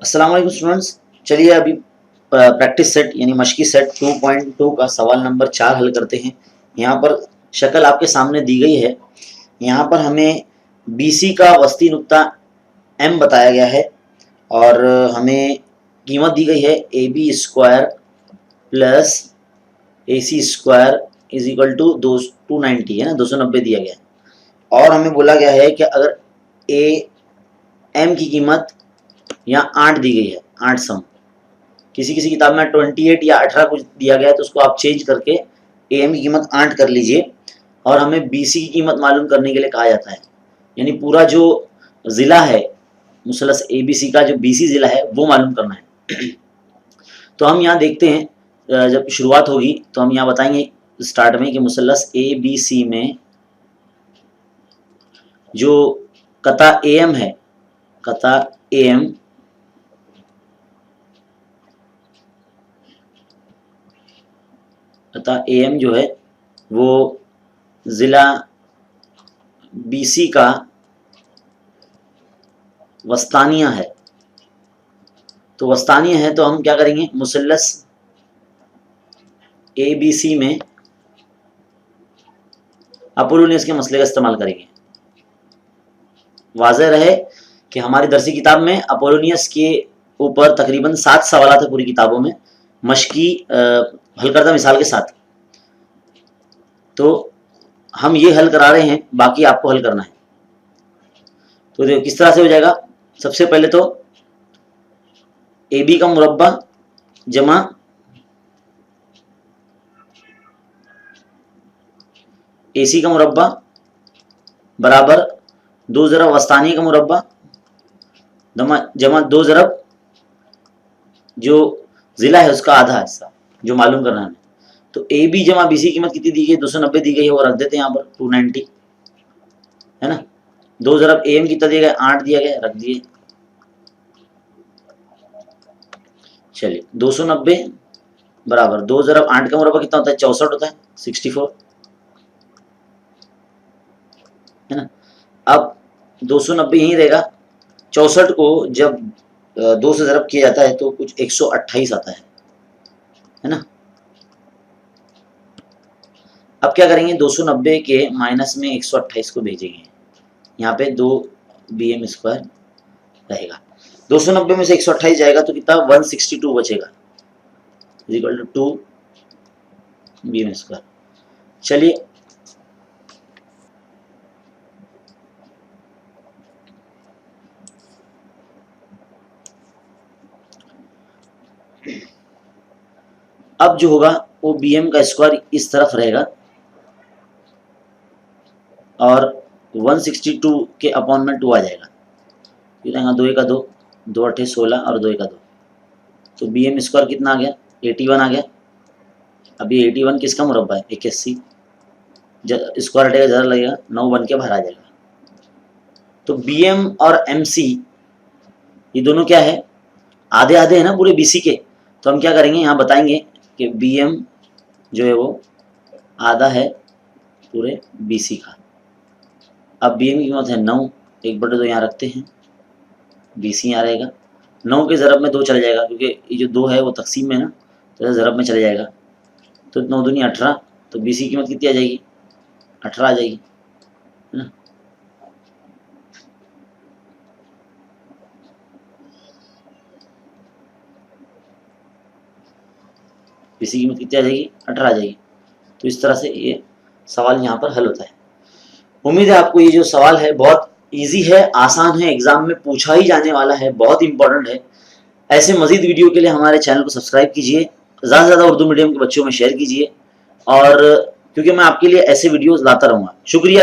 अस्सलाम वालेकुम स्टूडेंट्स। चलिए अभी प्रैक्टिस सेट यानी मशकी सेट 2.2 का सवाल नंबर 4 हल करते हैं। यहाँ पर शक्ल आपके सामने दी गई है। यहाँ पर हमें BC का वस्ती नुक्ता M बताया गया है और हमें कीमत दी गई है AB square plus AC square is equal to 290 है ना, 290 दिया गया है। और हमें बोला गया है कि अगर AM की कीमत यहाँ 8 दी गई है, 8 सम, किसी किसी किताब में 28 या 18 कुछ दिया गया है, तो उसको आप चेंज करके AM की कीमत 8 कर लीजिए। और हमें BC की कीमत मालूम करने के लिए कहा जाता है, यानी पूरा जो ज़िला है मुसलस ABC का, जो BC ज़िला है वो मालूम करना है। तो हम यहाँ देखते हैं, जब शुरुआत होगी तो हम यहाँ बताएंगे स्टार्ट में कि मुसलस ABC में जो कता AM है, कता AM अतः AM जो है वो ज़िला BC का वस्तानिया है। तो वस्तानिया है तो हम क्या करेंगे, मुसल्लस ABC में अपोलोनियस के मसले का इस्तेमाल करेंगे। वाज़ेह रहे कि हमारी दरसी किताब में अपोलोनियस के ऊपर तकरीबन 7 सवाल है पूरी किताबों में, मशकी हल करदा मिसाल के साथ। तो हम ये हल करा रहे हैं, बाकी आपको हल करना है। तो देखो किस तरह से हो जाएगा। सबसे पहले तो AB का मुरब्बा जमा AC का मुरब्बा बराबर 2 ज़रब वस्तानी का मुरब्बा जमा 2 ज़रब जो ज़िला है उसका आधा हिस्सा, जो मालूम करना है। तो AB जमा BC की कीमत कितनी दी गई, 290 दी गई है, वो रख देते हैं यहाँ पर 290 है ना। 2 ज़रब AM कितना दिया गया, 8 दिया गया, रख दिए। चलिए 290 बराबर 2 ज़रब 8 का मुरब्बा कितना होता है, 64 होता है, 64 है ना। अब 290 यहीं रहेगा। 64 को जब 2 से ज़रब किया जाता है तो कुछ 128 आता है ना। अब क्या करेंगे, 290 के माइनस में 128 को भेजेंगे, यहाँ पे 2 BM स्क्वायर रहेगा। 290 में से 128 जाएगा तो कितना, 162 बचेगा, इक्वल टू 2 BM स्क्वायर। चलिए अब जो होगा वो BM का स्क्वायर इस तरफ रहेगा और 162 के अपॉन में 2 आ जाएगा, फिर आएगा 2 का 2, 2 8 16 और 2 का 2, तो BM स्क्वायर कितना आ गया, 81 आ गया। अब ये 81 किसका मुरब्बा है, 81, स्क्वायर हटेगा ज़रा लगेगा, 9 बन के बाहर आ जाएगा। तो BM और MC ये दोनों क्या है, आधे आधे है ना पूरे BC के। तो हम क्या करेंगे, यहाँ बताएंगे कि BM जो है वो आधा है पूरे BC का। अब BM की कीमत है 9, 1/2 यहाँ रखते हैं, BC यहाँ रहेगा। 9 के ज़रब में 2 चला जाएगा, क्योंकि ये जो 2 है वो तकसीम में ना, तो ज़रब में चला जाएगा। तो 9 दूनी 18, तो BC की कीमत कितनी आ जाएगी, 18 आ जाएगी, है ना। BC की कीमत कितनी आ जाएगी, 18 आ जाएगी। तो इस तरह से ये सवाल यहाँ पर हल होता है। उम्मीद है आपको ये जो सवाल है बहुत इजी है, आसान है, एग्जाम में पूछा ही जाने वाला है, बहुत इंपॉर्टेंट है। ऐसे मजीद वीडियो के लिए हमारे चैनल को सब्सक्राइब कीजिए, ज़्यादा से ज़्यादा उर्दू मीडियम के बच्चों में शेयर कीजिए, और क्योंकि मैं आपके लिए ऐसे वीडियोस लाता रहूँगा। शुक्रिया।